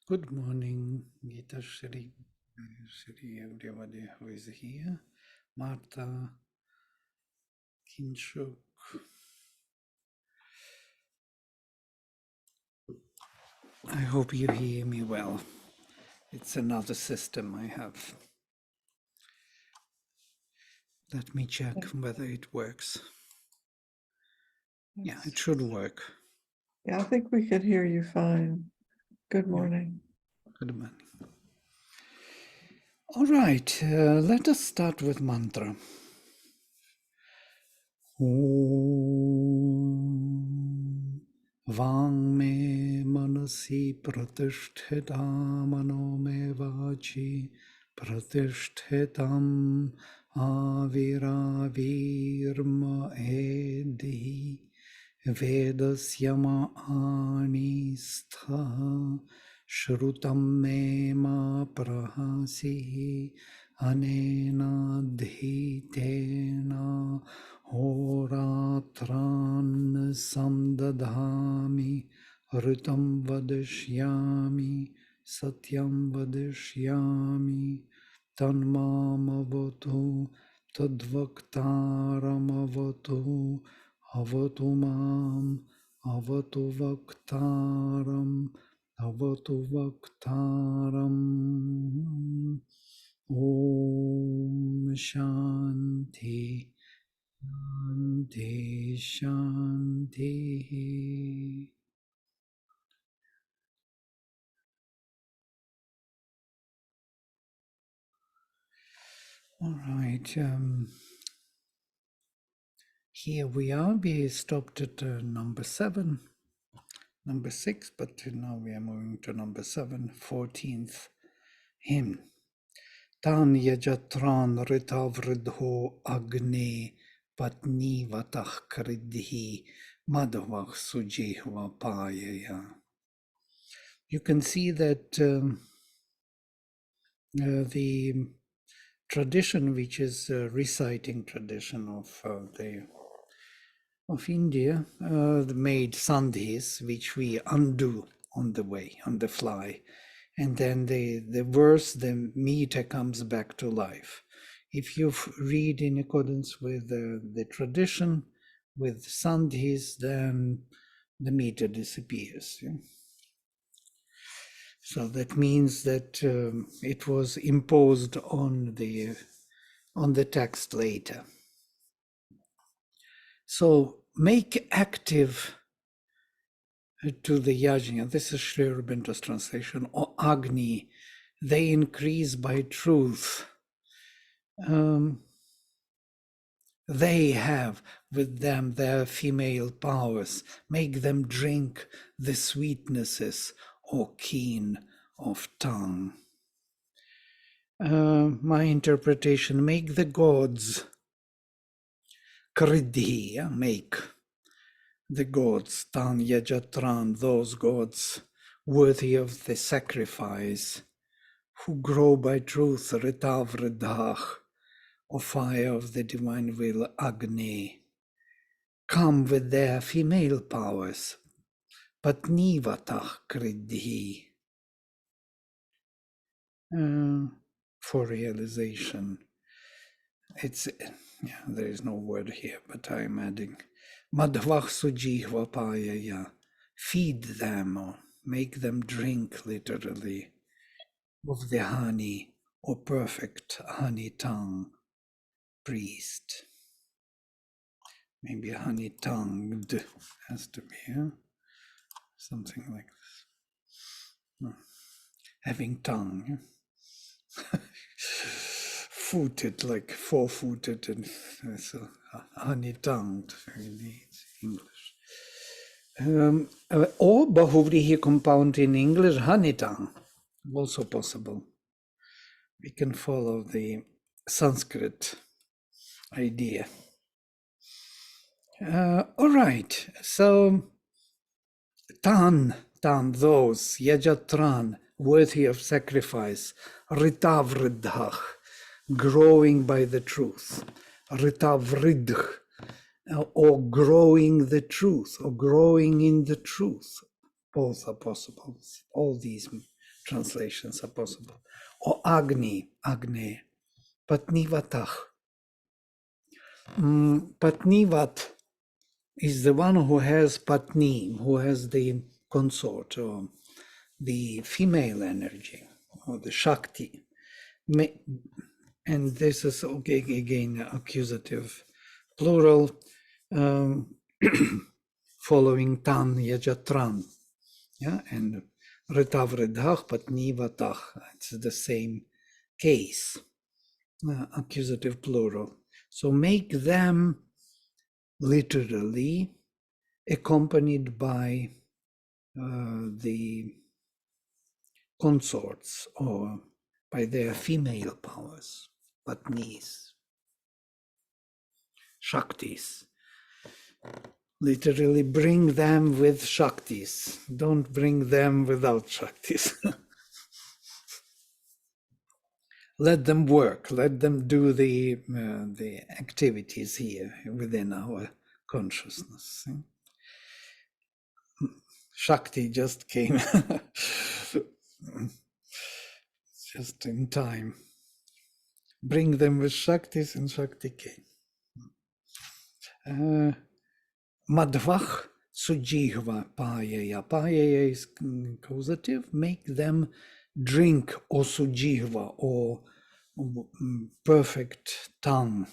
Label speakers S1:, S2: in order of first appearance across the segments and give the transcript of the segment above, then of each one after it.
S1: Good morning, Gita Shri, Shri, everybody who is here. Martha, Kinshuk. I hope you hear me well. It's another system I have. Let me check whether it works. Yeah, it should work.
S2: Yeah, I think we could hear you fine. Good morning.
S1: Good morning. All right, let us start with mantra. Om Vang manasi pratisthita mano me vachi pratishtitam aviravirma edi vedasyama anistha shrutam me ma prahasi anena dhitena Horatran samdadhami ritam vadishyami satyam vadishyami tanmamavatu tadvaktaramavatu avatu mam avatu vaktaram avatu vaktaram Om Shanti Shanti, Shanti. All right. Here we are. We stopped at number 7, number 6, but now we are moving to number 7, 14th hymn. Tan yajatran ritavridho Agni patni vatah kridhi madhavah sujihva payaya. You can see that the tradition, which is a reciting tradition of India, made sandhis, which we undo on the way, on the fly, and then the verse, the meter comes back to life. If you read in accordance with the tradition, with sandhis, then the meter disappears. Yeah? So that means that it was imposed on the text later. So make active to the yajna. This is Sri Aurobindo's translation. Or Agni, they increase by truth. They have with them their female powers. Make them drink the sweetnesses or keen of tongue. My interpretation, make the gods kridhi, make the gods, tan yajatran, those gods worthy of the sacrifice, who grow by truth, ritav ridach, or fire of the divine will, Agni, come with their female powers, patni vatach kridhi, for realization. It's, there is no word here, but I'm adding, madhavach sujihva payaya, feed them or make them drink, literally, of the honey or perfect honey tongue priest. Maybe honey tongued has to be, something like this. Having tongue. Footed, like 4-footed, and so honey tongued, really, it's English. Or Bahuvrihi compound in English, honey tongue, also possible. We can follow the Sanskrit idea. All right, so tan, those, yajatran, worthy of sacrifice, ritavridhach, growing by the truth, ritavridh, or growing the truth, or growing in the truth. Both are possible. All these translations are possible. Or Agni, Patnivatach. Patnivat is the one who has Patni, who has the consort, or the female energy, or the Shakti. And this is, okay, again, accusative plural, following Tan Yajatran. Yeah, and Retav Redhach, Patni Vatach. It's the same case, accusative plural. So make them literally accompanied by the consorts or by their female powers, Patnis, Shaktis. Literally bring them with Shaktis. Don't bring them without Shaktis. Let them work. Let them do the activities here within our consciousness. Shakti just came just in time. Bring them with Shaktis, and Shakti came. Madhvach sujihva payaya. Payaya is causative. Make them drink, or sujihva, or perfect tongue.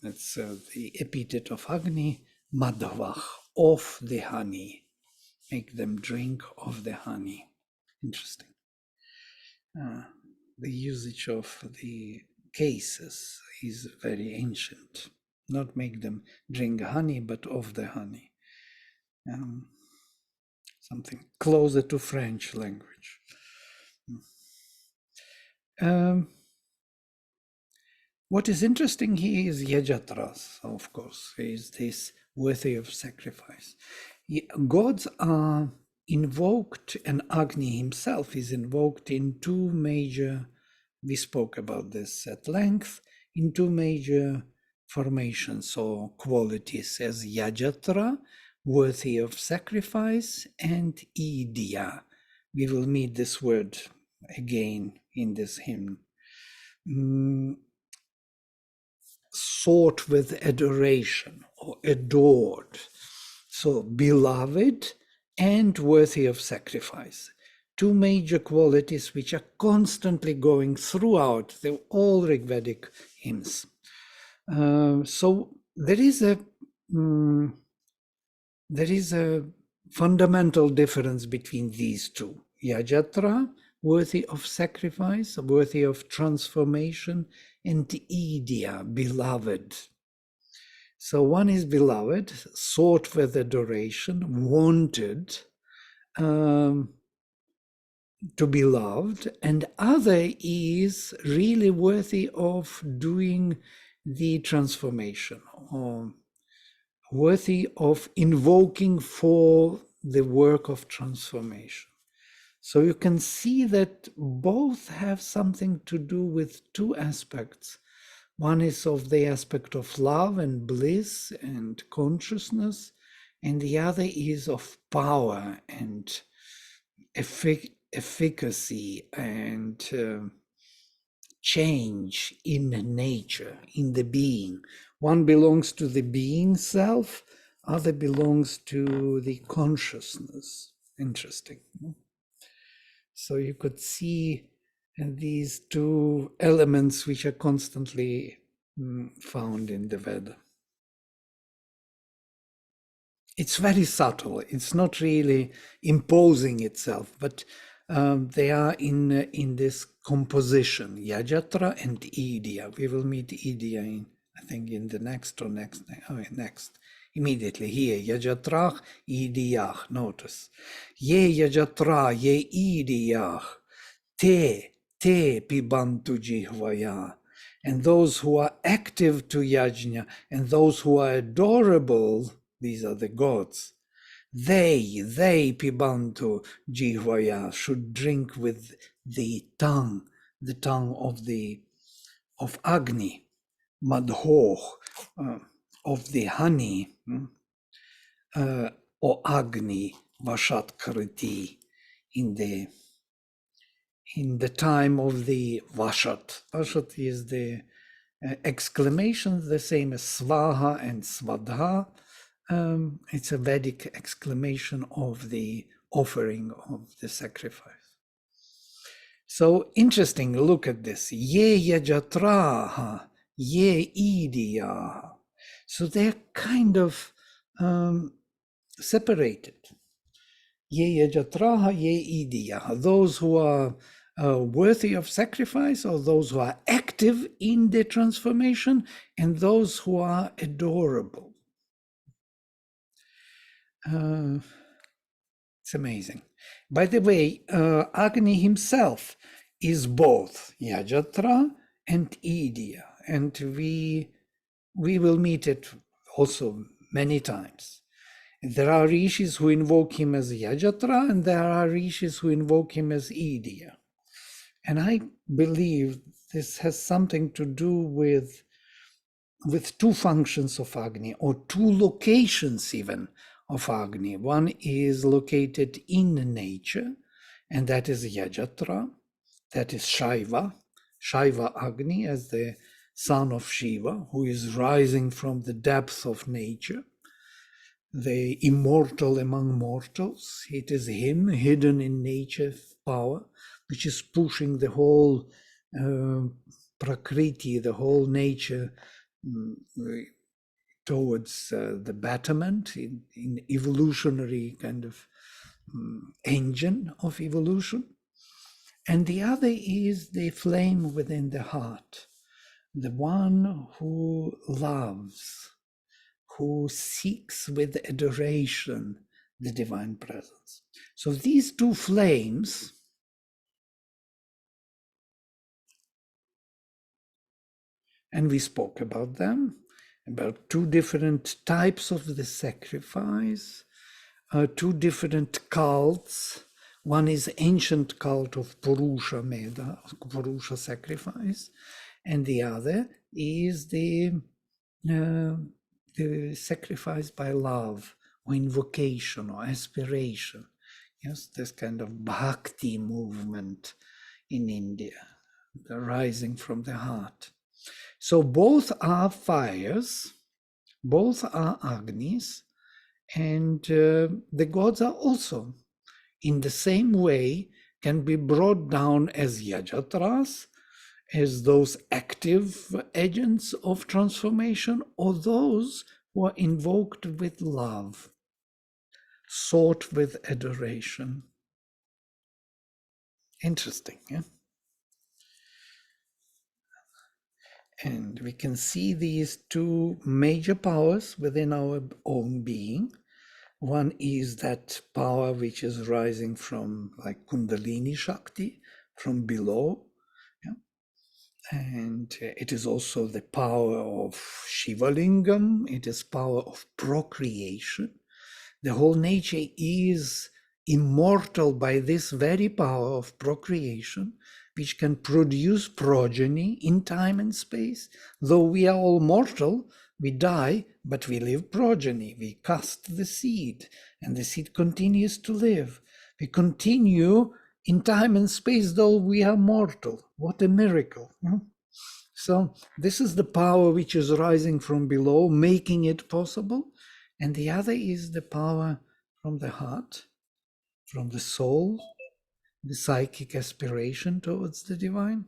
S1: That's the epithet of Agni, Madhvach, of the honey. Make them drink of the honey. Interesting. The usage of the cases is very ancient. Not make them drink honey, but of the honey. Something closer to French language. What is interesting here is Yajatras, of course, is this worthy of sacrifice. Gods are invoked, and Agni himself is invoked in two major, we spoke about this at length, in two major formations or qualities as Yajatra, worthy of sacrifice, and Idya. We will meet this word again in this hymn. Sought with adoration or adored. So beloved and worthy of sacrifice. Two major qualities which are constantly going throughout all Rigvedic hymns. So there is a fundamental difference between these two. Yajatra, worthy of sacrifice, worthy of transformation, and Idya, beloved. So one is beloved, sought with adoration, wanted to be loved, and other is really worthy of doing the transformation, or worthy of invoking for the work of transformation. So you can see that both have something to do with two aspects. One is of the aspect of love and bliss and consciousness, and the other is of power and efficacy and change in nature, in the being. One belongs to the being self, other belongs to the consciousness. Interesting. So you could see these two elements which are constantly found in the Veda. It's very subtle. It's not really imposing itself, but they are in this composition, Yajatra and Idya. We will meet Idya in, I think, in the next, immediately here. Yajatrach, Idyach, notice. Ye Yajatra, ye Idyach, te pibantu jihvaya. And those who are active to yajna, and those who are adorable, these are the gods, they pibantu jihvaya, should drink with the tongue of Agni, madhoh, of the honey, or Agni, vashat kriti, in the in the time of the Vashat. Vashat is the exclamation, the same as Svaha and Svadha. It's a Vedic exclamation of the offering of the sacrifice. So interesting, look at this. Ye yajatraha, ye idiyaha. So they're kind of separated. Ye yajatraha, ye idiyaha. Those who are worthy of sacrifice, or those who are active in the transformation, and those who are adorable. It's amazing. By the way, Agni himself is both Yajatra and Idya, and we will meet it also many times. There are rishis who invoke him as Yajatra, and there are rishis who invoke him as Idya. And I believe this has something to do with two functions of Agni, or two locations even of Agni. One is located in nature, and that is Yajatra, that is Shaiva Agni, as the son of Shiva, who is rising from the depths of nature, the immortal among mortals. It is him hidden in nature's power, which is pushing the whole Prakriti, the whole nature, towards the betterment in evolutionary kind of engine of evolution. And the other is the flame within the heart, the one who loves, who seeks with adoration the divine presence. So these two flames and we spoke about them, about two different types of the sacrifice, two different cults. One is ancient cult of Purusha Meda, Purusha sacrifice, and the other is the sacrifice by love or invocation or aspiration. Yes, this kind of bhakti movement in India, the rising from the heart. So both are fires, both are Agnis, and the gods are also, in the same way, can be brought down as Yajatras, as those active agents of transformation, or those who are invoked with love, sought with adoration. Interesting, yeah? And we can see these two major powers within our own being. One is that power which is rising from like Kundalini Shakti, from below. Yeah? And it is also the power of Shiva Lingam. It is power of procreation. The whole nature is immortal by this very power of procreation, which can produce progeny in time and space. Though we are all mortal, we die, but we leave progeny. We cast the seed, and the seed continues to live. We continue in time and space, though we are mortal. What a miracle. So this is the power which is rising from below, making it possible. And the other is the power from the heart, from the soul, the psychic aspiration towards the divine,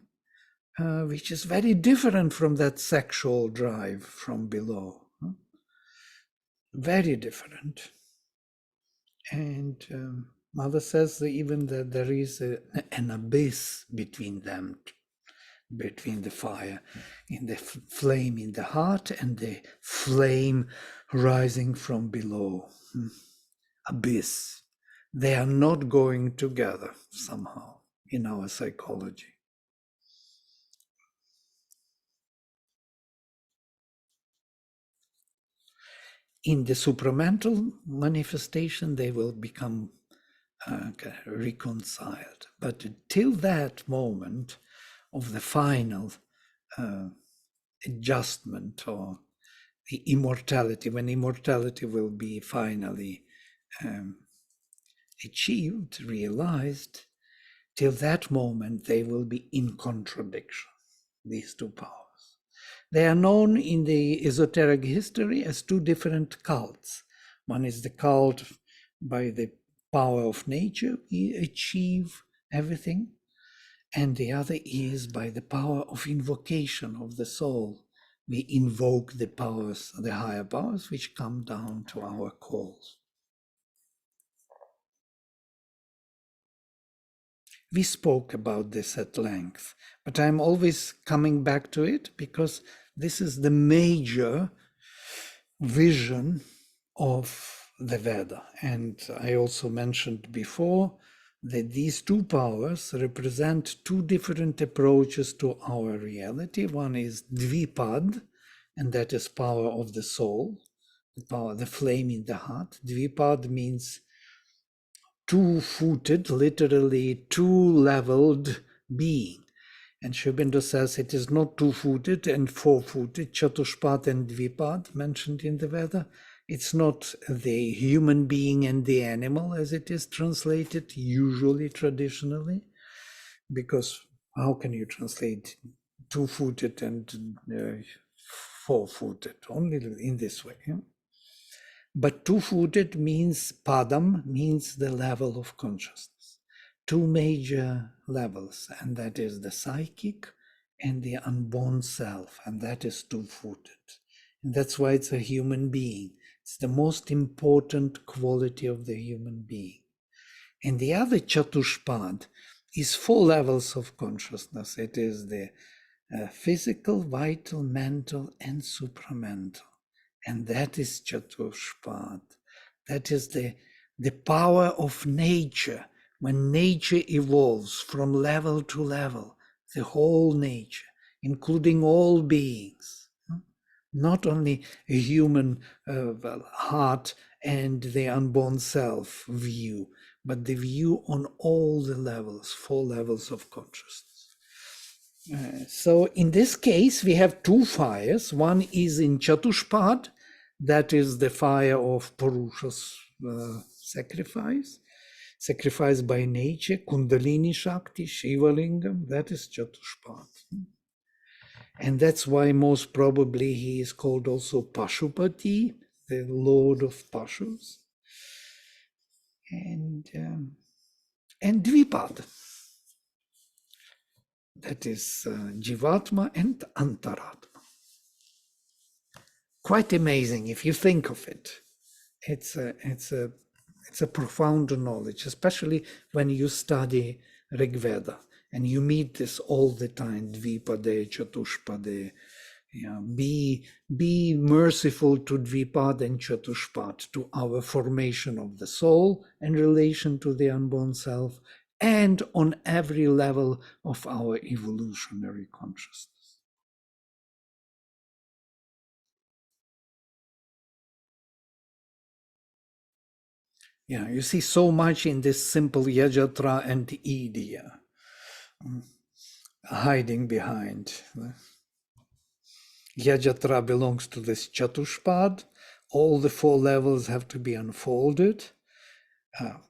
S1: which is very different from that sexual drive from below. Very different. And Mother says that even that there is an abyss between them, between the fire in the flame in the heart and the flame rising from below. Abyss. They are not going together somehow in our psychology. In the supramental manifestation, they will become reconciled. But till that moment of the final adjustment or the immortality, when immortality will be finally achieved, realized, Till that moment, they will be in contradiction, these two powers. They are known in the esoteric history as two different cults. One is the cult by the power of nature, we achieve everything. And the other is by the power of invocation of the soul. We invoke the powers, the higher powers, which come down to our calls. We spoke about this at length, but I'm always coming back to it because this is the major vision of the Veda. And I also mentioned before that these two powers represent two different approaches to our reality. One is Dvipad, and that is power of the soul, the power, the flame in the heart. Dvipad means two-footed, literally two-leveled being. And Sri Aurobindo says it is not two-footed and four-footed, Chatushpad and Dvipad mentioned in the Veda. It's not the human being and the animal as it is translated, usually, traditionally, because how can you translate two-footed and four-footed? Only in this way. Yeah? But two-footed means, padam means the level of consciousness. Two major levels, and that is the psychic and the unborn self, and that is two-footed. And that's why it's a human being. It's the most important quality of the human being. And the other Chatushpad is four levels of consciousness. It is the physical, vital, mental, and supramental. And that is Chatushpad. That is the power of nature. When nature evolves from level to level, the whole nature, including all beings, not only a human heart and the unborn self view, but the view on all the levels, four levels of consciousness. So in this case, we have two fires. One is in Chatushpad, that is the fire of Purusha's sacrifice by nature, Kundalini Shakti, Shiva Lingam, that is Chatushpad. And that's why most probably he is called also Pashupati, the Lord of Pashus. And Dvipad, that is Jivatma and Antaratma. Quite amazing if you think of it. It's a profound knowledge, especially when you study Rig Veda and you meet this all the time, Dvipade, Chatushpade. Yeah, be merciful to Dvipad and Chatushpad, to our formation of the soul and relation to the unborn self, and on every level of our evolutionary consciousness. Yeah, you see so much in this simple Yajatra and Idya, hiding behind. Yajatra belongs to this Chatushpad. All the four levels have to be unfolded,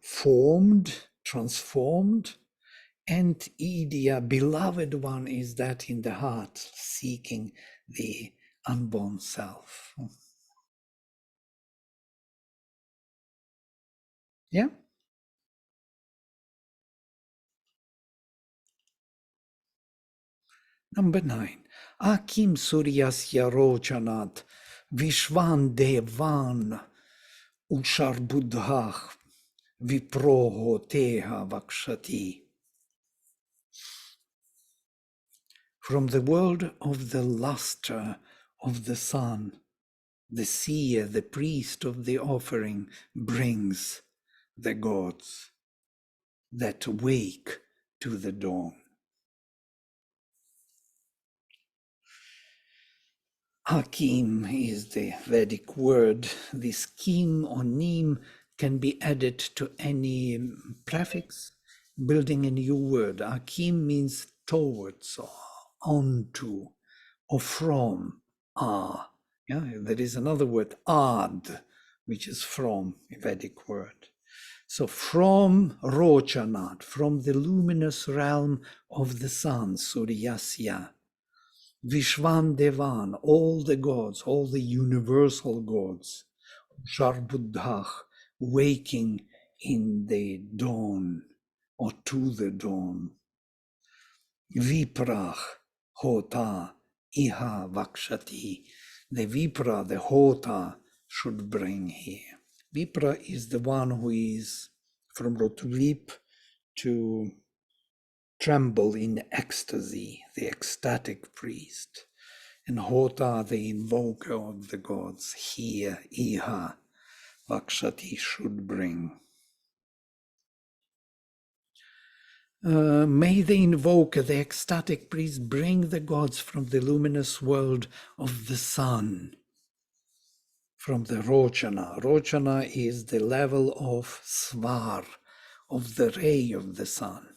S1: formed, transformed. And Idya, beloved one, is that in the heart, seeking the unborn self. Yeah? Number 9. Akim Suryasya Rochanat Vishwan Devan Ushar Buddhah Viproho Teha Vakshati. From the world of the luster of the sun, the seer, the priest of the offering, brings the gods that wake to the dawn. Hakim is the Vedic word. This kim or nim can be added to any prefix, building a new word. Hakim means towards or onto or from. Ah, yeah, there is another word, ad, which is from, a Vedic word. So from Rochanat, from the luminous realm of the sun, Suryasya, Vishwan Devan, all the gods, all the universal gods, Sharbuddhah, waking in the dawn or to the dawn. Viprah, Hota, Iha Vakshati. The Vipra, the Hota, should bring here. Vipra is the one who is from Rotulip to tremble in ecstasy, the ecstatic priest. And Hota, the invoker of the gods, here, Iha, Vakshati should bring. May the invoker, the ecstatic priest, bring the gods from the luminous world of the sun, from the Rochana. Rochana is the level of Svar, of the ray of the sun,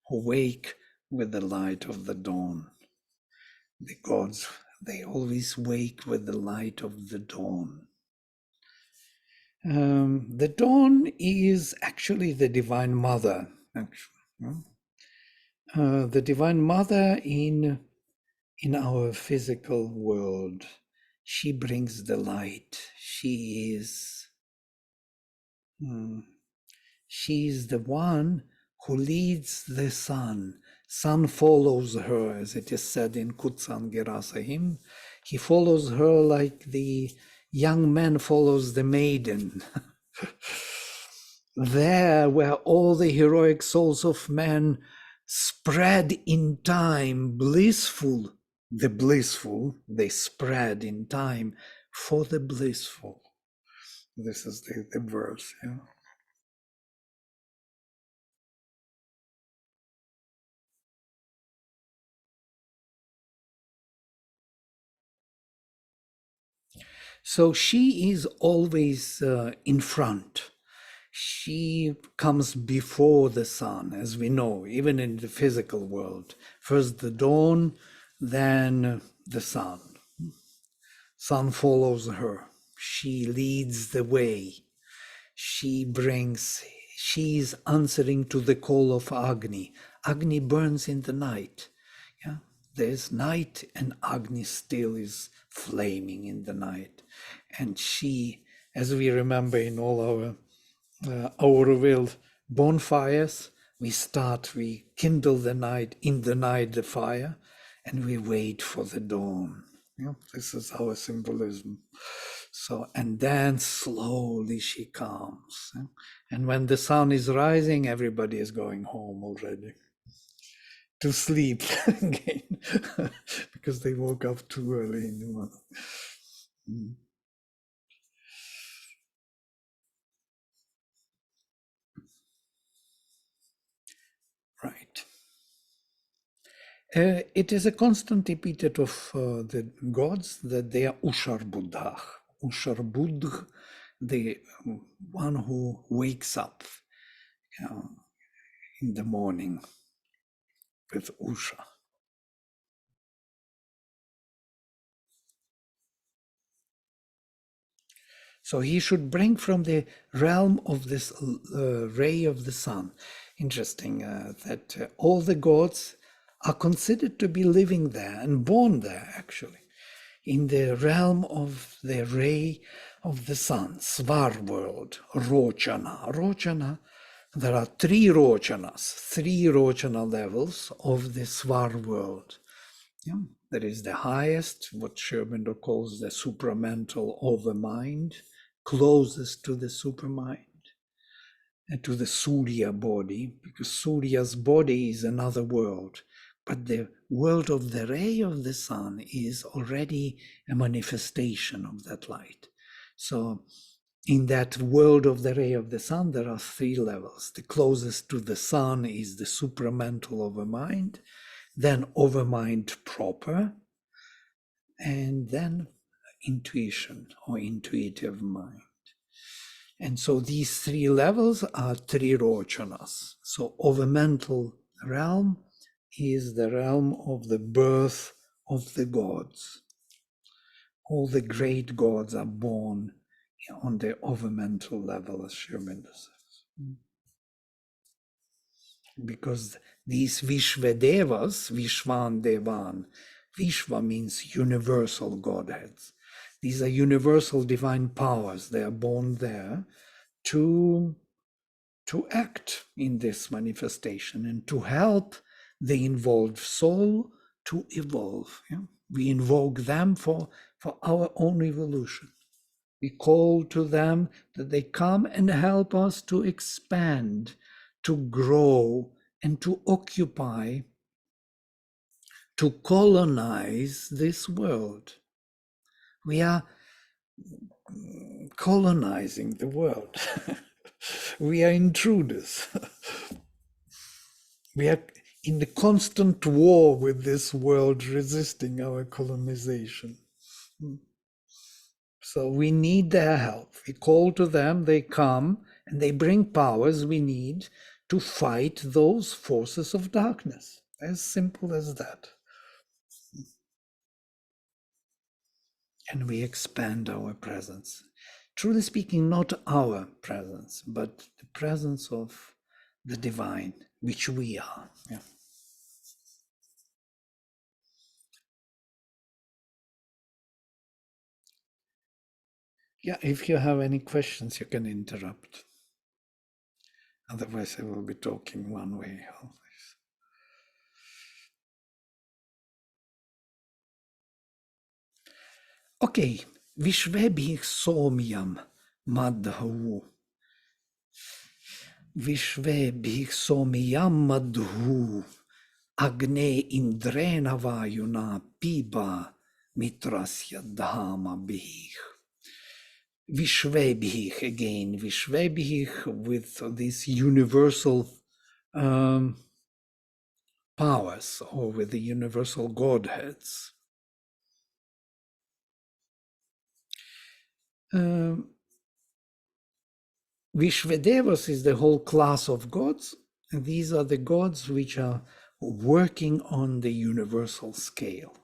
S1: who wake with the light of the dawn. The gods, they always wake with the light of the dawn. The dawn is actually the Divine Mother. The Divine Mother in our physical world. She brings the light. She is the one who leads the sun. Sun follows her, as it is said in Kutsan Gerasa hymn. He follows her like the young man follows the maiden. There, where all the heroic souls of men spread in time, blissful, the blissful, they spread in time for the blissful. This is the verse. Yeah? So she is always in front. She comes before the sun, as we know, even in the physical world. First the dawn, then the sun. Sun follows her. She leads the way. She is answering to the call of Agni. Agni burns in the night. Yeah, there's night and Agni still is flaming in the night. And she, as we remember in all our Auroville bonfires, we kindle the night, in the night the fire, and we wait for the dawn. Yeah, this is our symbolism. So, and then slowly she comes. Yeah? And when the sun is rising, everybody is going home already to sleep again because they woke up too early in the morning. Right. It is a constant epithet of the gods that they are Usharbudh. Usharbudh, the one who wakes up in the morning with Usha. So he should bring from the realm of this ray of the sun. Interesting that all the gods are considered to be living there and born there, actually, in the realm of the ray of the sun, Svar world, Rochana. Rochana, there are three Rochana levels of the Svar world. Yeah. There is the highest, what Sherbinder calls the supramental overmind, closest to the supermind and to the Surya body, because Surya's body is another world. But the world of the ray of the sun is already a manifestation of that light. So in that world of the ray of the sun, there are three levels. The closest to the sun is the supramental overmind, then overmind proper, and then intuition or intuitive mind. And so these three levels are three rochanas. So overmental realm is the realm of the birth of the gods. All the great gods are born on the overmental level, as Shurminda says. Because these Vishvedevas, Vishvan Devan, Vishva means universal Godheads. These are universal divine powers. They are born there to act in this manifestation and to help the involved soul to evolve. Yeah? We invoke them for our own evolution. We call to them that they come and help us to expand, to grow, and to occupy, to colonize this world. We are colonizing the world. We are intruders. We are in the constant war with this world, resisting our colonization. So we need their help. We call to them, they come, and they bring powers we need to fight those forces of darkness. As simple as that. And we expand our presence. Truly speaking, not our presence, but the presence of the divine, which we are. Yeah. Yeah, if you have any questions, you can interrupt. Otherwise, I will be talking one way always. Okay, Vishvebhi Somyam Madhu. Vishvebhi Somyam Madhu. Agni Indrena Vayuna Piba Mitrasya Dhama Bih. Vishvebhi again, Vishvebhi with these universal powers, or with the universal Godheads. Vishvedevas is the whole class of gods, and these are the gods which are working on the universal scale.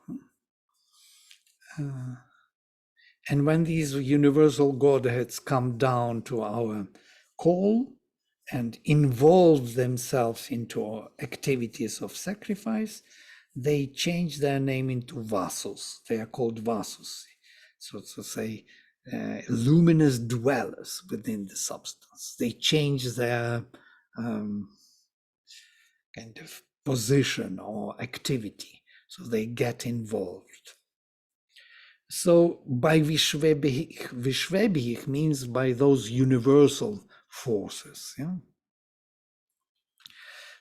S1: And when these universal Godheads come down to our call and involve themselves into our activities of sacrifice, they change their name into Vasus. They are called Vasus, so to say, luminous dwellers within the substance. They change their kind of position or activity, so they get involved. So by Vishvebhik means by those universal forces. Yeah?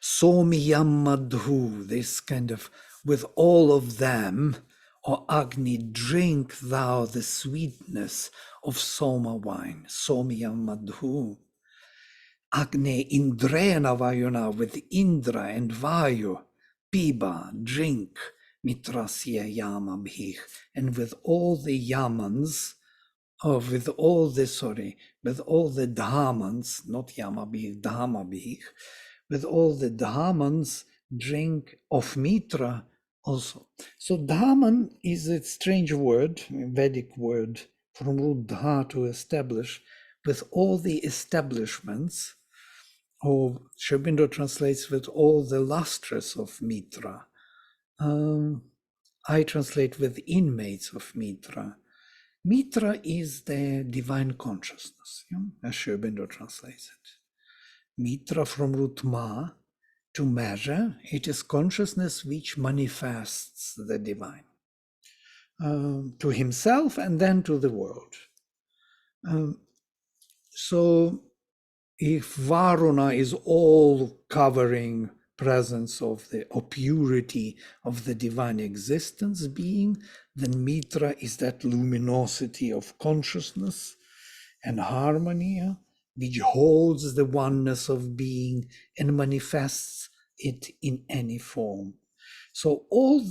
S1: Somyam Madhu, this kind of, with all of them, O Agni, drink thou the sweetness of Soma wine, Somyam Madhu. Agni Indrena Vayuna, with Indra and Vayu, Piba, drink, Mitrasya Yamabhich, and with all the Yamans, with all the Dhamans, not Yamabhich, Dhamabhich, with all the Dhamans, drink of Mitra also. So Dhaman is a strange word, a Vedic word, from root dha, to establish, with all the establishments, or Sri Aurobindo translates with all the lustres of Mitra. I translate with inmates of Mitra. Mitra is the divine consciousness, as Sri Aurobindo translates it. Mitra from root ma, to measure, it is consciousness which manifests the divine to himself and then to the world. So if Varuna is all covering presence of the or purity of the divine existence being, then Mitra is that luminosity of consciousness and harmony, which holds the oneness of being and manifests it in any form. So all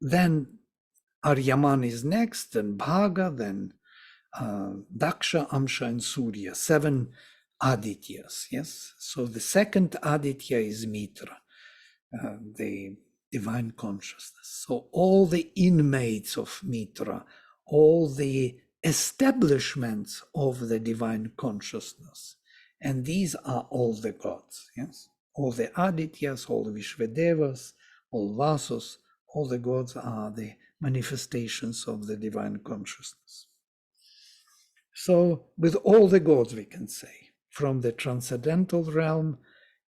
S1: then Aryaman is next, then Bhaga, then Daksha, Amsha, and Surya, 7 Adityas, yes? So the second Aditya is Mitra, the divine consciousness. So all the inmates of Mitra, all the establishments of the divine consciousness, And these are all the gods, yes? All the Adityas, all the Vishvadevas, all Vasus, all the gods are the manifestations of the divine consciousness. So with all the gods, we can say, from the transcendental realm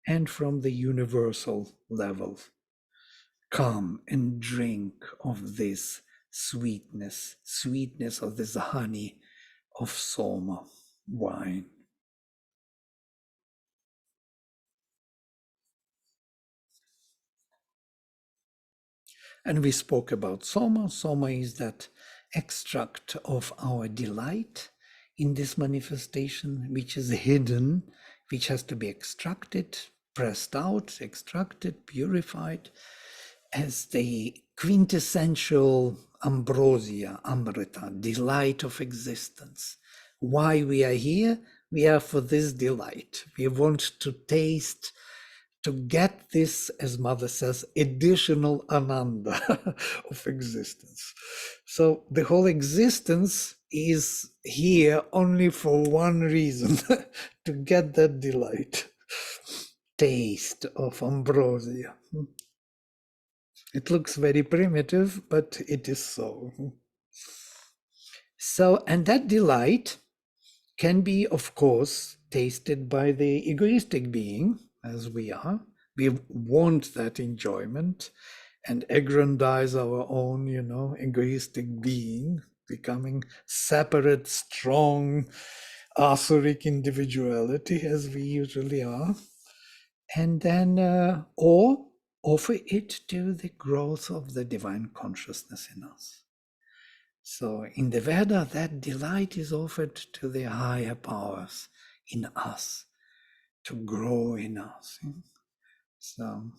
S1: and from the universal level, come and drink of this sweetness, sweetness of this honey of Soma wine. And we spoke about Soma. Soma is that extract of our delight in this manifestation, which is hidden, which has to be extracted, pressed out, extracted, purified, as the quintessential ambrosia, amrita, delight of existence. Why we are here? We are for this delight. We want to taste, to get this, as Mother says, additional ananda of existence. So the whole existence is here only for one reason, to get that delight, taste of ambrosia. It looks very primitive, but it is so. So, and that delight can be, of course, tasted by the egoistic being, as we are. We want that enjoyment and aggrandize our own, egoistic being, becoming separate, strong, Asuric individuality, as we usually are. And then, or offer it to the growth of the divine consciousness in us. So in the Veda, that delight is offered to the higher powers in us, to grow in us. So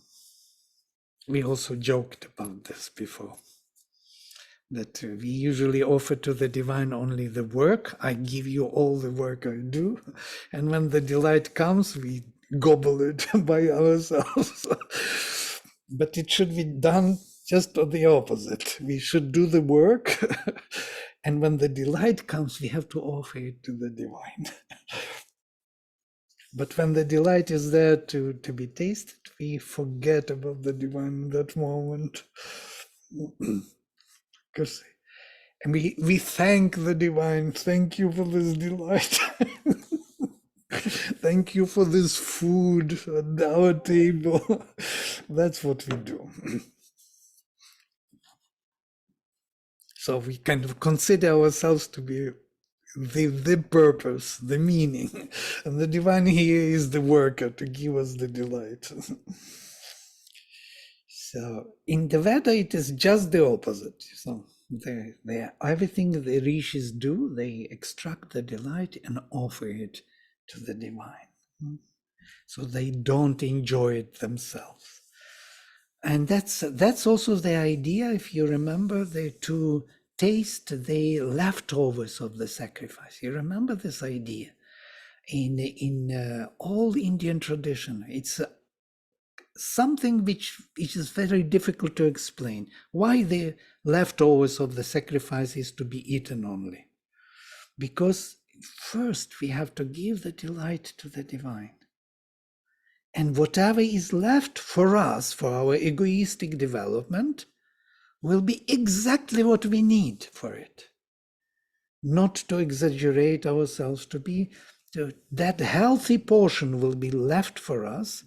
S1: we also joked about this before, that we usually offer to the divine only the work. I give you all the work I do. And when the delight comes, we gobble it by ourselves. But it should be done just on the opposite. We should do the work. And when the delight comes, we have to offer it to the divine. But when the delight is there to be tasted, we forget about the divine in that moment. Because and we thank the divine. Thank you for this delight. Thank you for this food at our table. That's what we do. So we kind of consider ourselves to be the purpose, the meaning. And the divine here is the worker to give us the delight. So in the Veda, it is just the opposite. So everything the rishis do, they extract the delight and offer it to the divine. So they don't enjoy it themselves. And that's also the idea, if you remember, to taste the leftovers of the sacrifice. You remember this idea? In all Indian tradition, it's something which is very difficult to explain. Why the leftovers of the sacrifice is to be eaten only? Because first we have to give the delight to the divine. And whatever is left for us, for our egoistic development, will be exactly what we need for it. Not to exaggerate ourselves, that healthy portion will be left for us,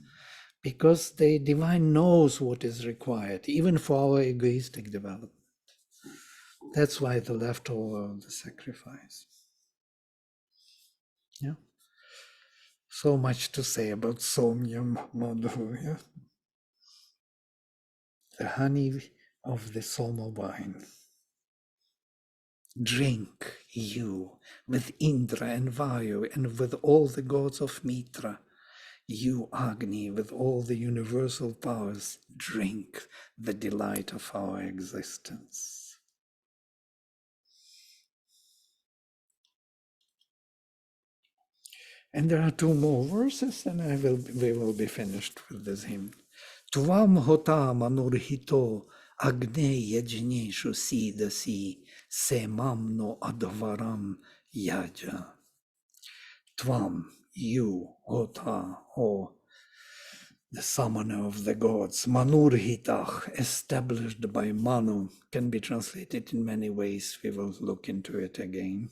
S1: because the divine knows what is required, even for our egoistic development. That's why the leftover of the sacrifice. Yeah. So much to say about Somyam Madhu. Yeah? The honey of the Soma wine. Drink you with Indra and Vayu and with all the gods of Mitra. You, Agni, with all the universal powers, drink the delight of our existence. And there are two more verses, and we will be finished with this hymn. Tvam hota manurhito agne yajneshu sidasi semam no advaram yaja. Tvam, you, Ota, or the summoner of the gods, Manurhitach, established by Manu, can be translated in many ways. We will look into it again.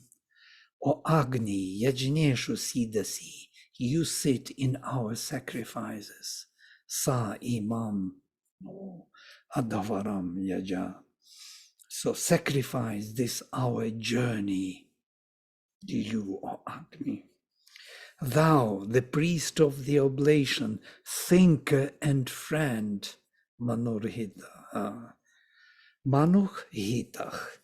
S1: O Agni, Yajneshu Sidasi, you sit in our sacrifices. Sa Imam, Adavaram Yaja. So sacrifice this our journey to you, O Agni. Thou, the priest of the oblation, thinker and friend, Manurhita. Manuch Hitach.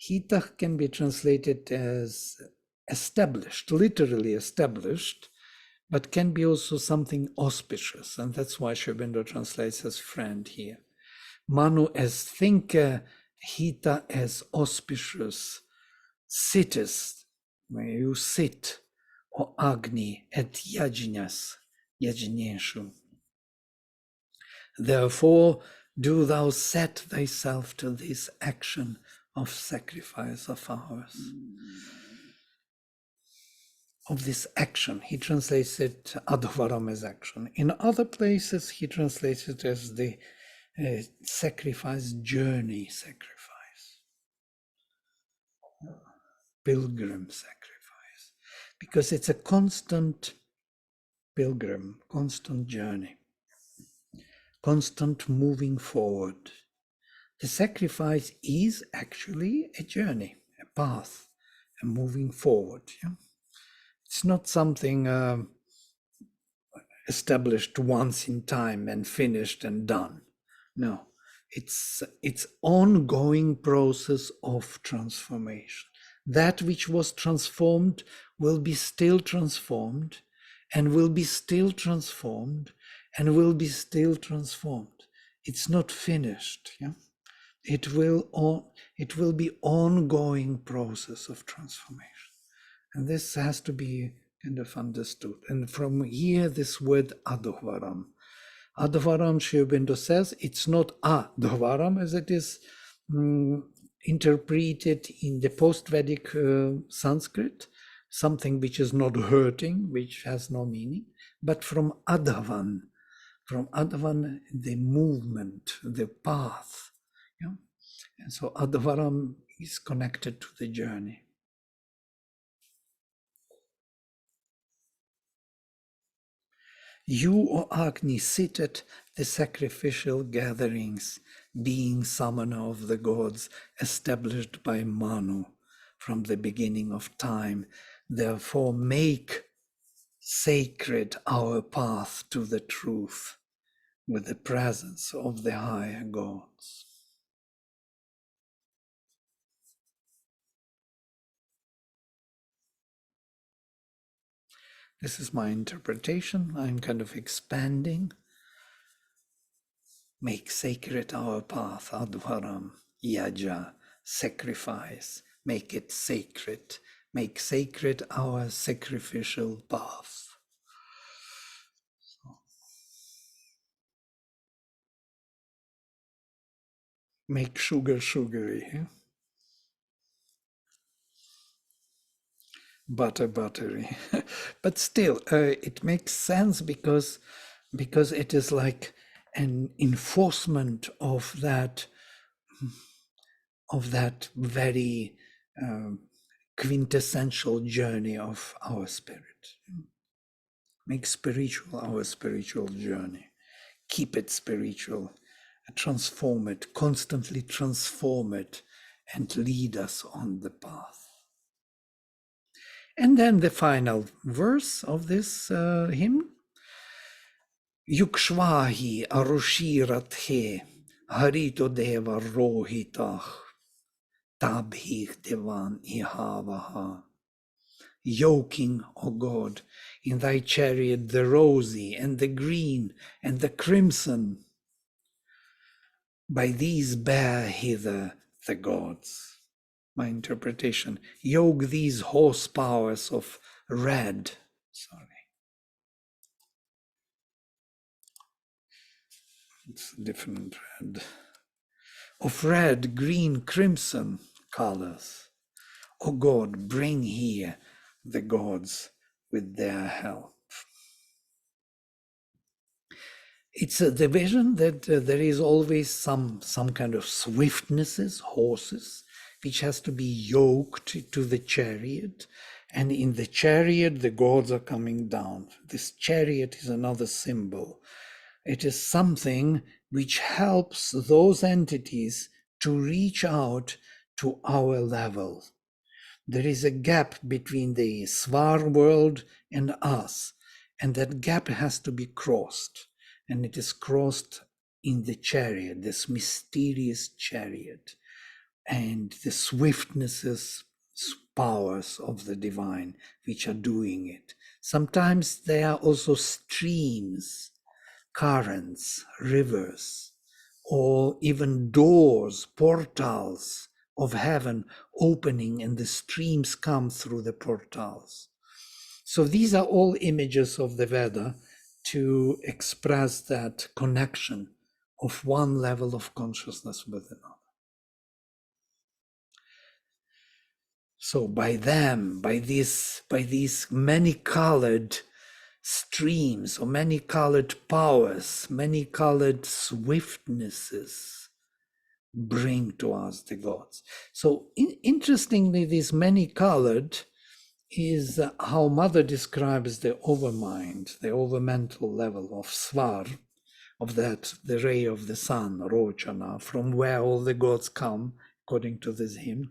S1: Hitach can be translated as established, literally established, but can be also something auspicious, and that's why Sri Aurobindo translates as friend here. Manu as thinker, Hita as auspicious, sittest, where you sit, O Agni, at Yajnas, Yajneshu. Therefore, do thou set thyself to this action of sacrifice of ours. Of this action, he translates it Advaram as action. In other places, he translates it as the sacrifice journey, sacrifice, pilgrim sacrifice, because it's a constant pilgrim, constant journey, constant moving forward. The sacrifice is actually a journey, a path, a moving forward. Yeah? It's not something established once in time and finished and done. No, it's ongoing process of transformation. That which was transformed will be still transformed, and will be still transformed, and will be still transformed. It's not finished. Yeah? It will be ongoing process of transformation. And this has to be kind of understood. And from here, this word Advaram. Advaram, Sri Aurobindo says, it's not Advaram as it is interpreted in the post-Vedic Sanskrit, something which is not hurting, which has no meaning, but from Adhavan, the movement, the path. Yeah? And so Advaram is connected to the journey. You, O Agni, sit at the sacrificial gatherings, being summoner of the gods, established by Manu from the beginning of time. Therefore, make sacred our path to the truth with the presence of the higher gods. This is my interpretation. I'm kind of expanding. Make sacred our path, Advaram, Yaja, sacrifice, make it sacred. Make sacred our sacrificial path. Make sugar sugary, yeah? Butter buttery. But still, it makes sense because it is like an enforcement of that very quintessential journey of our spirit. Make spiritual our spiritual journey. Keep it spiritual, transform it, constantly transform it, and lead us on the path. And then the final verse of this hymn. Yukshvahi arushirathe harito deva rohitah tabhih devan ihavaha. Yoking, O God, in thy chariot the rosy and the green and the crimson. By these bear hither the gods. My interpretation, yoke these horse powers of red, it's a different red, of red, green, crimson colors. O God, bring here the gods with their help. It's the vision that there is always some kind of swiftnesses, horses, which has to be yoked to the chariot. And in the chariot, the gods are coming down. This chariot is another symbol. It is something which helps those entities to reach out to our level. There is a gap between the Svar world and us, and that gap has to be crossed. And it is crossed in the chariot, this mysterious chariot, and the swiftnesses, powers of the divine which are doing it. Sometimes there are also streams, currents, rivers, or even doors, portals of heaven opening, and the streams come through the portals. So these are all images of the Veda to express that connection of one level of consciousness with another. So by them, by these many-colored streams or many-colored powers, many-colored swiftnesses bring to us the gods. So interestingly, this many-colored is how Mother describes the overmind, the overmental level of Svar, of that, the ray of the sun, Rochana, from where all the gods come, according to this hymn,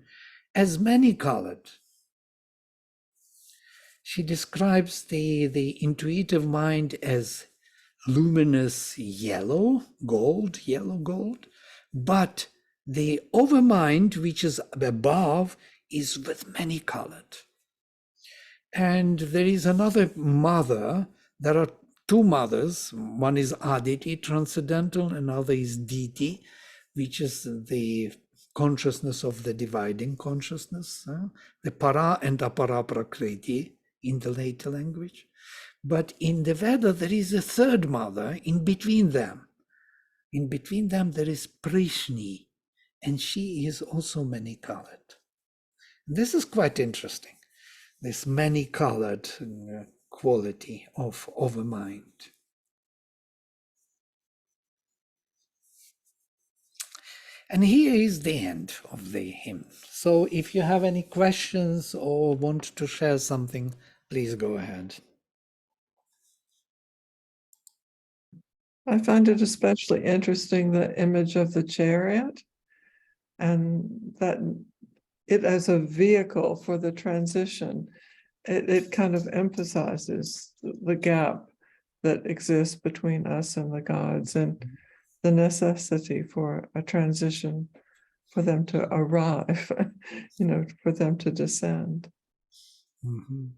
S1: as many-colored. She describes the intuitive mind as luminous yellow gold, but the overmind, which is above, is with many-colored. And there is another mother. There are two mothers. One is Aditi, transcendental, another is Diti, which is the consciousness of the dividing consciousness, the para and apara prakriti in the later language. But in the Veda, there is a third mother in between them. In between them, there is Prishni, and she is also many-colored. This is quite interesting, this many-colored quality of a mind. And here is the end of the hymn. So if you have any questions or want to share something, please go ahead.
S2: I find it especially interesting, the image of the chariot, and that it as a vehicle for the transition. It kind of emphasizes the gap that exists between us and the gods, and the necessity for a transition, for them to arrive, for them to descend.
S1: Mm-hmm.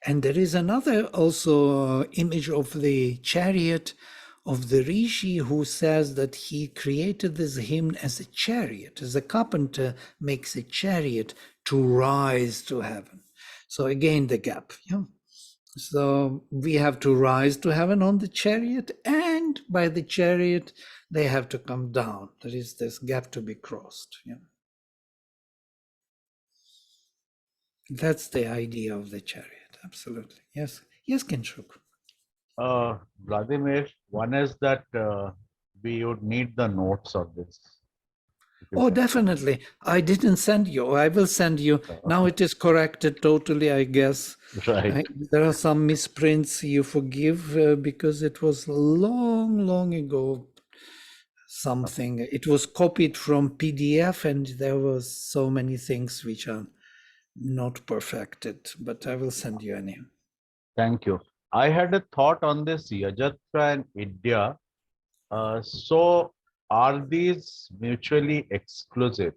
S1: And there is another also image of the chariot of the Rishi, who says that he created this hymn as a chariot, as a carpenter makes a chariot to rise to heaven. So again, the gap. Yeah. So we have to rise to heaven on the chariot, and by the chariot, they have to come down. There is this gap to be crossed. Yeah. That's the idea of the chariot. Absolutely. Yes. Yes, Kinshuk.
S3: Vladimir, one is that we would need the notes of this.
S1: Oh, definitely. I didn't send you. I will send you. Now it is corrected totally, I guess.
S3: Right.
S1: There are some misprints, you forgive, because it was long ago. Something. It was copied from PDF, and there was so many things which are not perfected, but I will send you anyhow.
S3: Thank you. I had a thought on this Yajatra and Idya. So are these mutually exclusive,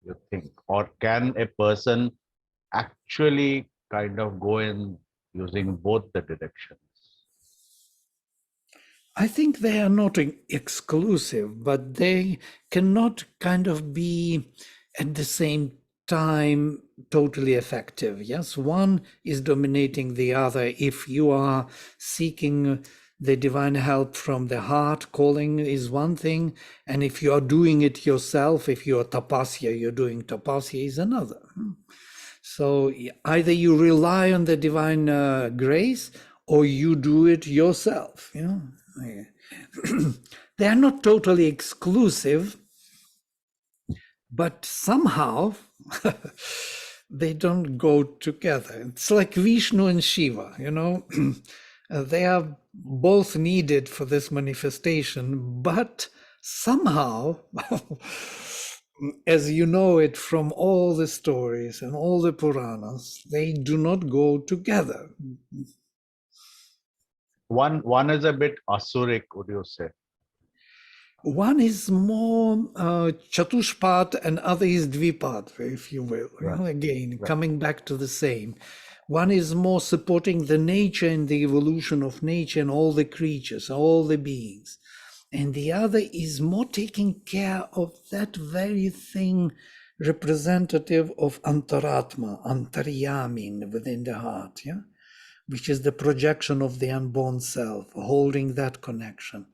S3: you think? Or can a person actually kind of go in using both the directions?
S1: I think they are not exclusive, but they cannot kind of be at the same time totally effective. Yes, one is dominating the other. If you are seeking the divine help from the heart, calling is one thing, and if you are doing it yourself, if you are tapasya, you're doing tapasya is another. So either you rely on the divine grace or you do it yourself. You know, they are not totally exclusive, but somehow they don't go together. It's like Vishnu and Shiva, you know. They are both needed for this manifestation, but somehow, as you know it from all the stories and all the Puranas, they do not go together.
S3: One is a bit asuric, would you say?
S1: One is more chatushpat and other is dvipad, if you will. You know, again, coming back to the same. One is more supporting the nature and the evolution of nature and all the creatures, all the beings. And the other is more taking care of that very thing representative of antaratma, antaryamin within the heart, yeah? Which is the projection of the unborn self, holding that connection.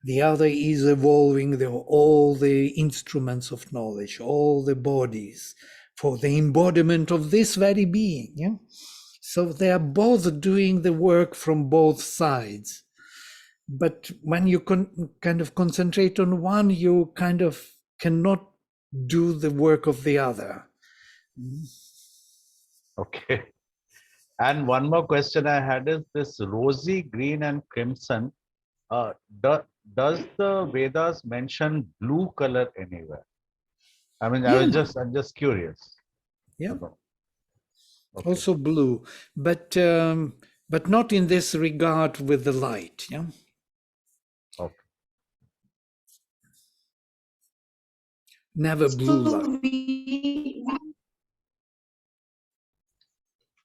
S1: The other is evolving all the instruments of knowledge, all the bodies for the embodiment of this very being. Yeah? So they are both doing the work from both sides. But when you kind of concentrate on one, you kind of cannot do the work of the other.
S3: Okay. And one more question I had is this rosy, green, and crimson. Uh, do, does the Vedas mention blue color anywhere? I mean,
S1: Yeah.
S3: I'm just curious.
S1: Yeah.
S3: Okay.
S1: Also blue, but not in this regard with the light. Yeah.
S3: Okay.
S1: Never blue light.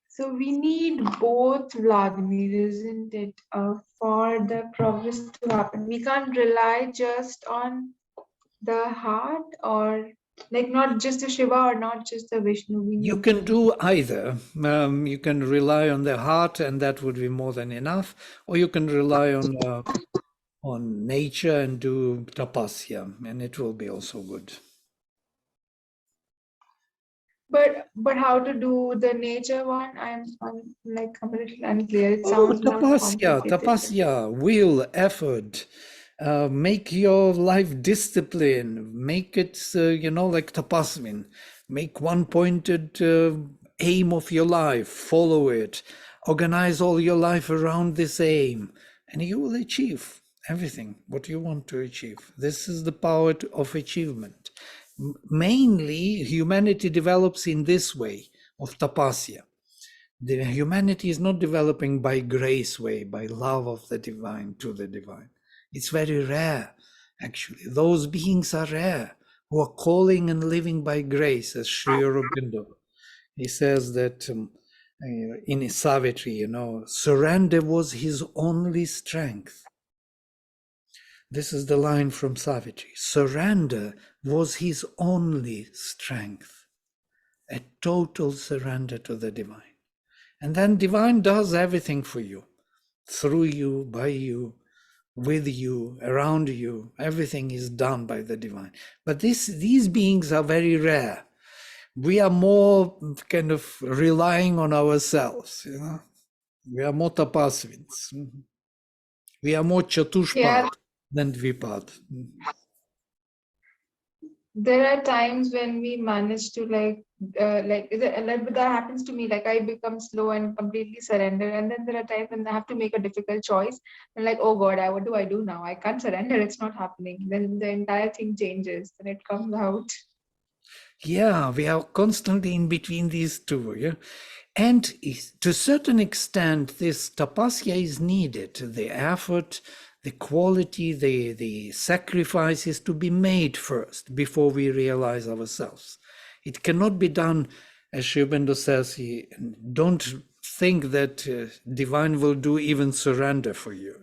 S4: So we need both, Vladimir, isn't it, for the progress to happen? We can't rely just on the heart, or like not just the Shiva or not just the Vishnu. We
S1: You
S4: need
S1: can do either. You can rely on the heart, and that would be more than enough, or you can rely on nature and do tapasya, and it will be also good.
S4: But how to do the nature one? I'm like a little unclear. It
S1: Oh,
S4: sounds more
S1: tapasya,
S4: complicated.
S1: tapasya, will, effort. Make your life discipline. Make it, like tapasmin. Make one pointed aim of your life. Follow it. Organize all your life around this aim, and you will achieve everything what you want to achieve. This is the power of achievement. Mainly, humanity develops in this way of tapasya. The humanity is not developing by grace way, by love of the divine to the divine. It's very rare, actually. Those beings are rare who are calling and living by grace, as Sri Aurobindo. He says that in Savitri, surrender was his only strength. This is the line from Savitri. Surrender was his only strength. A total surrender to the divine. And then divine does everything for you, through you, by you, with you, around you. Everything is done by the divine. But these beings are very rare. We are more kind of relying on ourselves. We are more tapasvins. We are more chatushpad than dvipad.
S4: There are times when we manage to that happens to me. Like I become slow and completely surrender, and then there are times when I have to make a difficult choice. And like, oh God, what do I do now? I can't surrender. It's not happening. Then the entire thing changes, and it comes out.
S1: Yeah, we are constantly in between these two. Yeah, and to a certain extent, this tapasya is needed. The effort, the quality, the sacrifice is to be made first before we realize ourselves. It cannot be done, as Sri Aurobindo says, don't think that divine will do even surrender for you.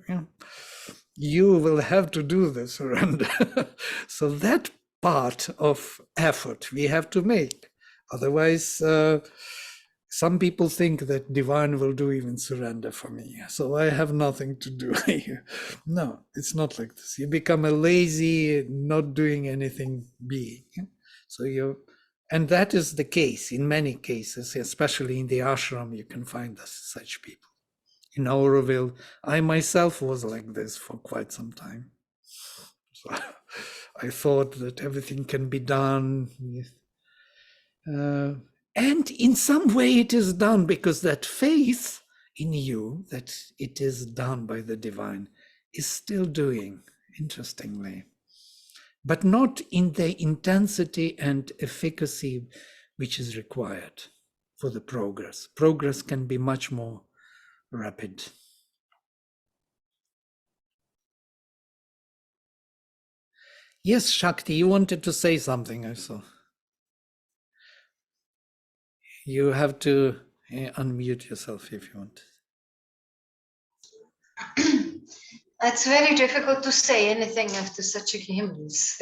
S1: You will have to do the surrender. So that part of effort we have to make. Otherwise, some people think that divine will do even surrender for me. So I have nothing to do here. No, it's not like this. You become a lazy, not doing anything being. So And that is the case in many cases, especially in the ashram, you can find such people. In Auroville, I myself was like this for quite some time. So I thought that everything can be done. And in some way it is done, because that faith in you, that it is done by the divine, is still doing, interestingly. But not in the intensity and efficacy which is required for the progress. Progress can be much more rapid. Yes, Shakti, you wanted to say something, I saw. You have to unmute yourself if you want.
S5: It's very difficult to say anything after such a hymns.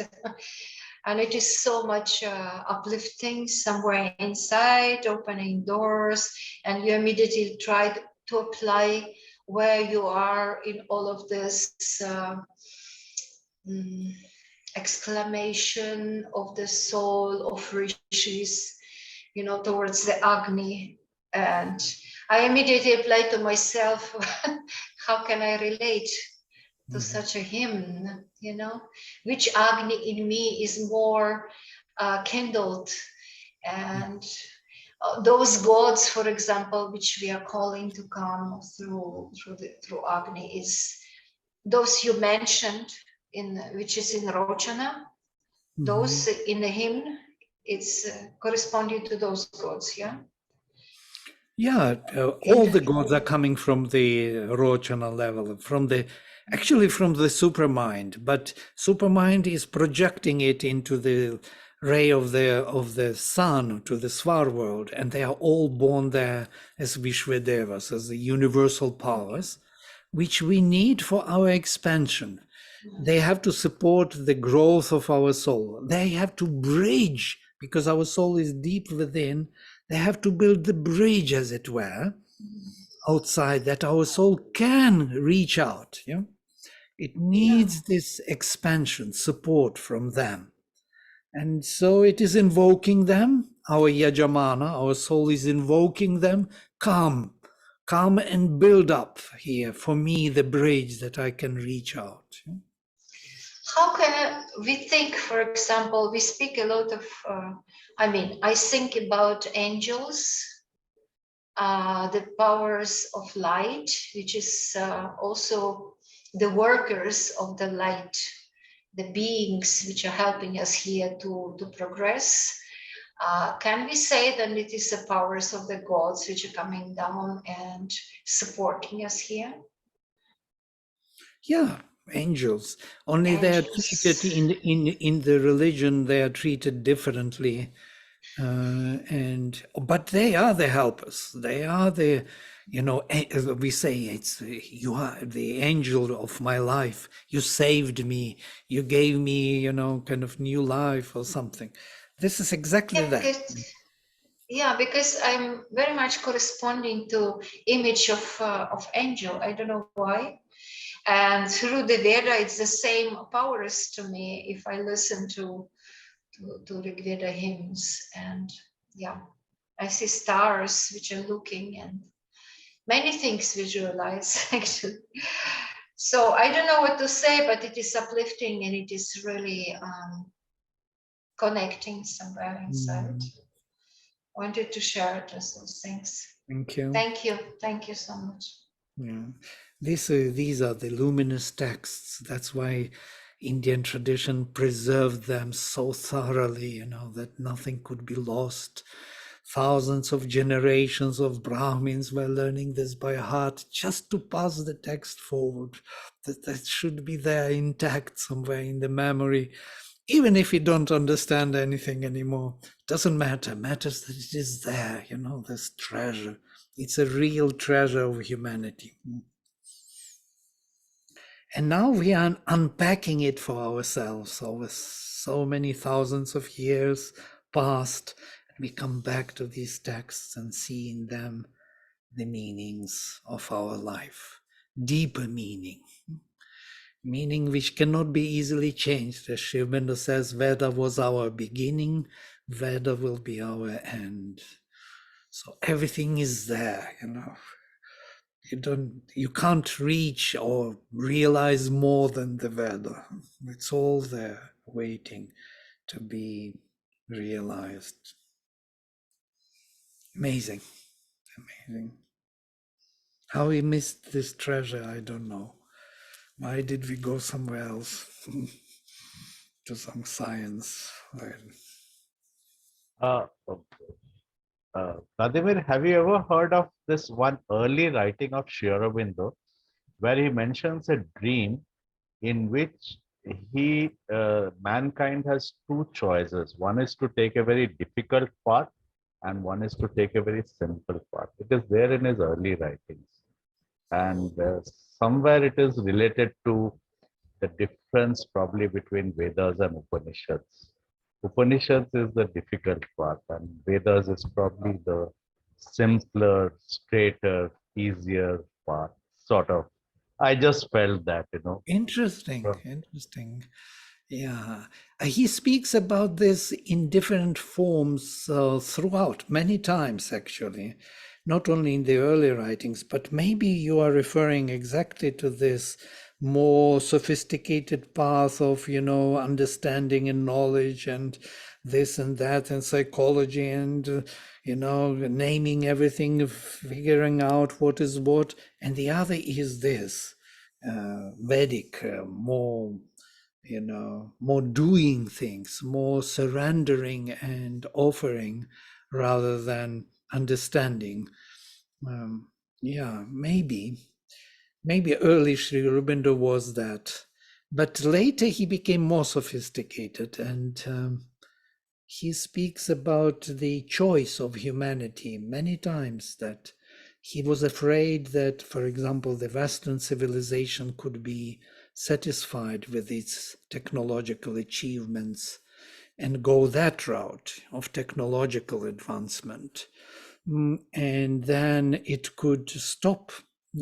S5: And it is so much uplifting somewhere inside, opening doors, and you immediately try to apply where you are in all of this exclamation of the soul of rishis, you know, towards the Agni. And I immediately apply to myself, how can I relate to such a hymn, you know, which Agni in me is more kindled, and those gods, for example, which we are calling to come through Agni, is those you mentioned in which is in Rochana, those in the hymn, it's corresponding to those gods, yeah.
S1: Yeah, all the gods are coming from the Rochana level, from the supermind, but supermind is projecting it into the ray of the sun, to the Svar world, and they are all born there as Vishwadevas, as the universal powers, which we need for our expansion. They have to support the growth of our soul. They have to bridge, because our soul is deep within. They have to build the bridge, as it were, outside, that our soul can reach out. Yeah? It needs this expansion, support from them. And so it is invoking them, our Yajamana, our soul is invoking them, come and build up here for me the bridge that I can reach out. Yeah?
S5: How can we think, for example, we speak a lot of, I think about angels, the powers of light, which is also the workers of the light, the beings which are helping us here to progress. Can we say that it is the powers of the gods which are coming down and supporting us here?
S1: Yeah, angels. Only they are treated in the religion, they are treated differently. But they are the helpers. They are the, we say it's you are the angel of my life. You saved me. You gave me, kind of new life or something. This is exactly that.
S5: Because I'm very much corresponding to image of angel. I don't know why. And through the Veda, it's the same powers to me if I listen to Rig Veda hymns. And I see stars which are looking and many things visualize actually. So I don't know what to say, but it is uplifting and it is really connecting somewhere inside. Wanted to share just those things.
S1: Thank you.
S5: Thank you so much.
S1: Yeah, these are the luminous texts. That's why Indian tradition preserved them so thoroughly, that nothing could be lost. Thousands of generations of Brahmins were learning this by heart just to pass the text forward. That should be there intact somewhere in the memory. Even if you don't understand anything anymore, doesn't matter. Matters that it is there, this treasure. It's a real treasure of humanity. And now we are unpacking it for ourselves over so many thousands of years past. And we come back to these texts and see in them the meanings of our life, deeper meaning which cannot be easily changed. As Shiv Benda says, Veda was our beginning, Veda will be our end. So everything is there, you know. You can't reach or realize more than the Veda. It's all there waiting to be realized. Amazing, amazing. How we missed this treasure, I don't know. Why did we go somewhere else? To some science?
S3: Uh, Vladimir, have you ever heard of this one early writing of Sri Aurobindo, where he mentions a dream in which mankind has two choices. One is to take a very difficult path, and one is to take a very simple path. It is there in his early writings. And somewhere it is related to the difference probably between Vedas and Upanishads. Upanishads is the difficult part, and Vedas is probably the simpler, straighter, easier part, sort of. I just felt that,
S1: Interesting,
S3: Sure.
S1: interesting. Yeah, he speaks about this in different forms throughout, many times actually, not only in the early writings, but maybe you are referring exactly to this more sophisticated path of, understanding and knowledge and this and that and psychology and, naming everything, figuring out what is what. And the other is this Vedic, more more doing things, more surrendering and offering rather than understanding. Yeah, maybe early Sri Aurobindo was that, but later he became more sophisticated, and he speaks about the choice of humanity many times, that he was afraid that, for example, the Western civilization could be satisfied with its technological achievements and go that route of technological advancement. And then it could stop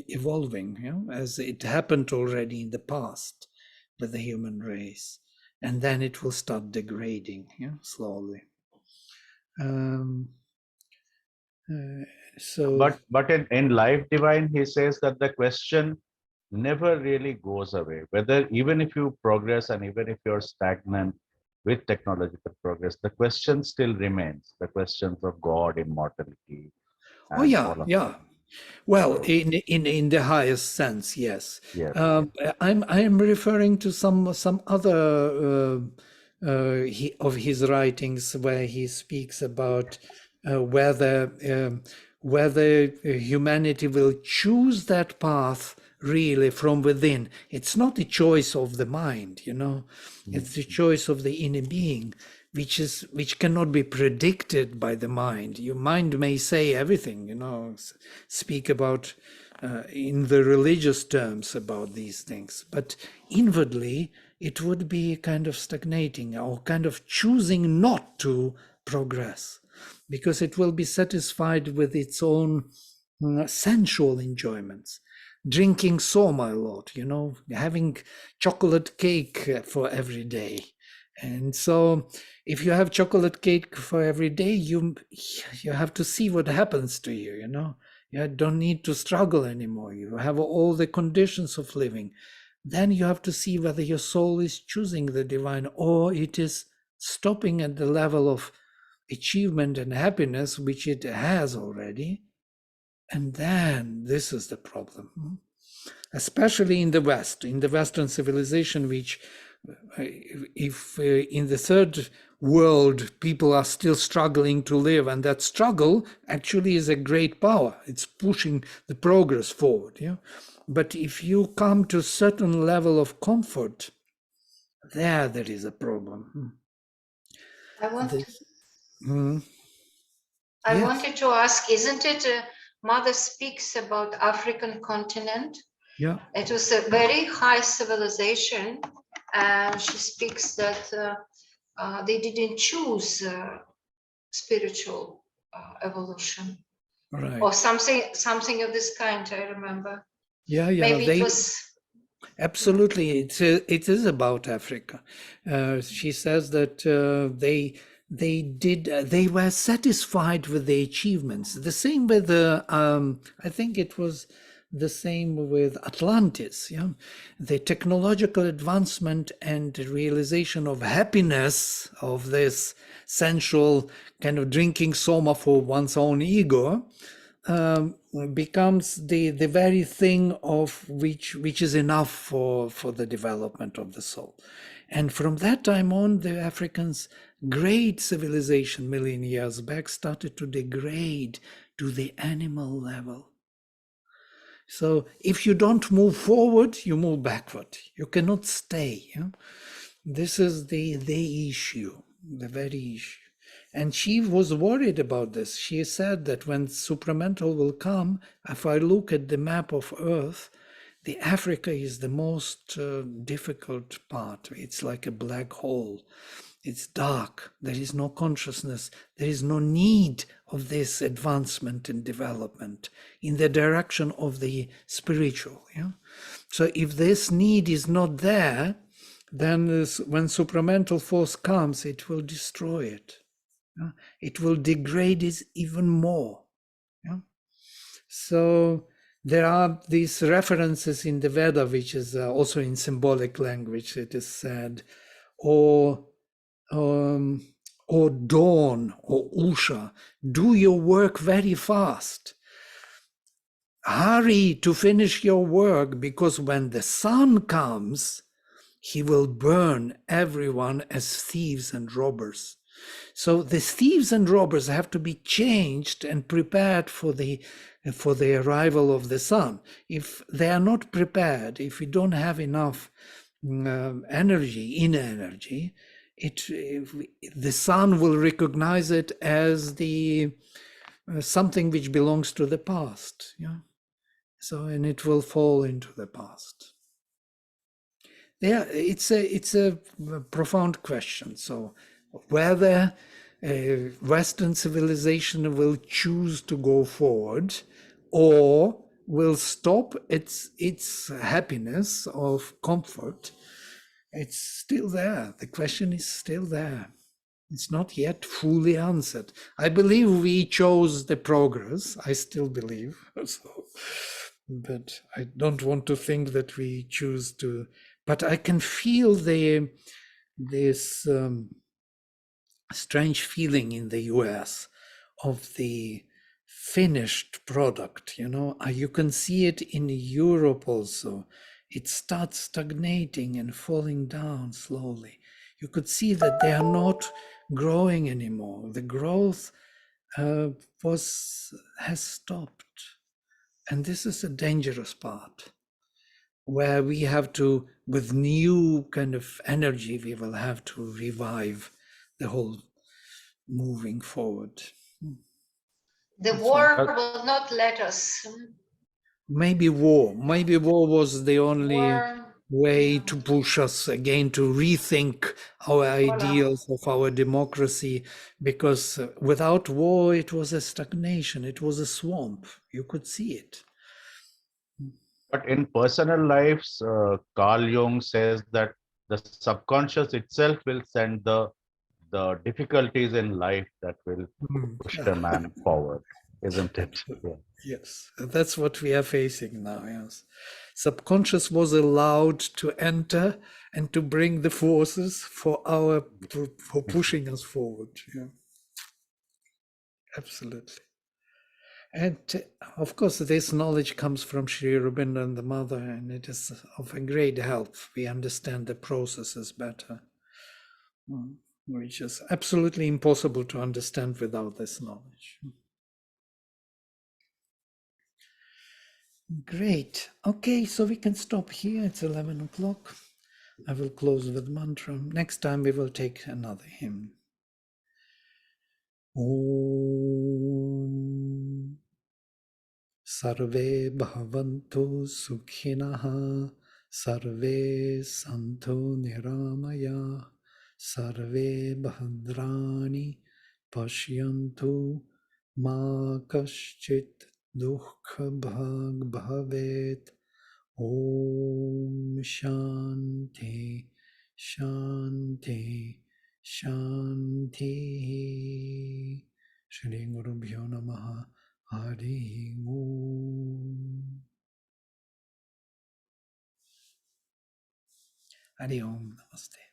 S1: evolving, as it happened already in the past with the human race. And then it will start degrading, slowly. So,
S3: But in Life Divine, he says that the question never really goes away. Whether even if you progress and even if you're stagnant with technological progress, the question still remains. The questions of God, immortality,
S1: oh
S3: and
S1: yeah,
S3: all of
S1: yeah. Well,
S3: So-
S1: in the highest sense, yes.
S3: yes.
S1: I'm referring to some other of his writings where he speaks about whether humanity will choose that path really from within. It's not a choice of the mind, it's the choice of the inner being, which cannot be predicted by the mind. Your mind may say everything, speak about in the religious terms about these things, but inwardly it would be kind of stagnating or kind of choosing not to progress, because it will be satisfied with its own sensual enjoyments. Drinking so, my lord, having chocolate cake for every day. And so if you have chocolate cake for every day, you have to see what happens to you, You don't need to struggle anymore. You have all the conditions of living. Then you have to see whether your soul is choosing the divine or it is stopping at the level of achievement and happiness, which it has already. And then this is the problem, especially in the West, in the Western civilization, which if in the third world people are still struggling to live, and that struggle actually is a great power. It's pushing the progress forward. But if you come to a certain level of comfort, there is a problem.
S5: I want. I
S1: Yes.
S5: wanted to ask, isn't it Mother speaks about African continent?
S1: Yeah.
S5: It was a very high civilization, and she speaks that they didn't choose spiritual evolution
S1: Right.
S5: or something of this kind. I remember.
S1: Yeah.
S5: Maybe it was.
S1: Absolutely, it is about Africa. She says that they were satisfied with the achievements. The same with the I think it was the same with Atlantis. Yeah, the technological advancement and realization of happiness, of this sensual kind of drinking soma for one's own ego, becomes the very thing of which is enough for the development of the soul. And from that time on, the Africans' great civilization million years back started to degrade to the animal level. So if you don't move forward, you move backward. You cannot stay. Yeah? This is the issue, the very issue. And she was worried about this. She said that when supramental will come, if I look at the map of Earth, the Africa is the most difficult part. It's like a black hole. It's dark. There is no consciousness. There is no need of this advancement and development in the direction of the spiritual. Yeah? So if this need is not there, then when supramental force comes, it will destroy it. Yeah? It will degrade it even more. Yeah? So there are these references in the Veda, which is also in symbolic language, it is said, or dawn or Usha, do your work very fast. Hurry to finish your work, because when the sun comes, he will burn everyone as thieves and robbers. So the thieves and robbers have to be changed and prepared for the arrival of the sun. If they are not prepared, if we don't have enough energy, inner energy, the sun will recognize it as the something which belongs to the past. Yeah. So, and it will fall into the past. Yeah, it's a profound question. So whether Western civilization will choose to go forward or will stop its happiness of comfort, it's still there. The question is still there. It's not yet fully answered. I believe we chose the progress. I still believe so. But I don't want to think that we choose to. But I can feel this strange feeling in the US of the finished product. You know, you can see it in Europe also. It starts stagnating and falling down slowly. You could see that they are not growing anymore. The growth has stopped. And this is a dangerous part, where we have to, with new kind of energy, we will have to revive the whole moving forward.
S5: The
S1: That's
S5: war
S3: right.
S5: will not let us.
S1: Maybe war was the only
S5: War,
S1: way
S5: yeah.
S1: to push us again to rethink our ideals of our democracy, because without war it was a stagnation, it was a swamp. You could see it.
S3: But in personal lives, Carl Jung says that the subconscious itself will send the difficulties in life that will push the man forward, isn't it? Yeah.
S1: Yes, that's what we are facing now. Yes, subconscious was allowed to enter and to bring the forces for pushing us forward. Yeah, absolutely. And of course, this knowledge comes from Sri Aurobindo and the Mother, and it is of a great help. We understand the processes better, which is absolutely impossible to understand without this knowledge. Great. Okay, so we can stop here. It's 11 o'clock. I will close with mantra. Next time we will take another hymn. Om Sarve Bhavantu Sukhinaha Sarve Santo Niramaya Sarve Bhadrani Pashyantu Ma Kaschit Dukkha Bhag Bhavet. Om Shanti Shanti Shanti. Shri Gurubhyo Namaha. Hari Om. Hari Om. Namaste.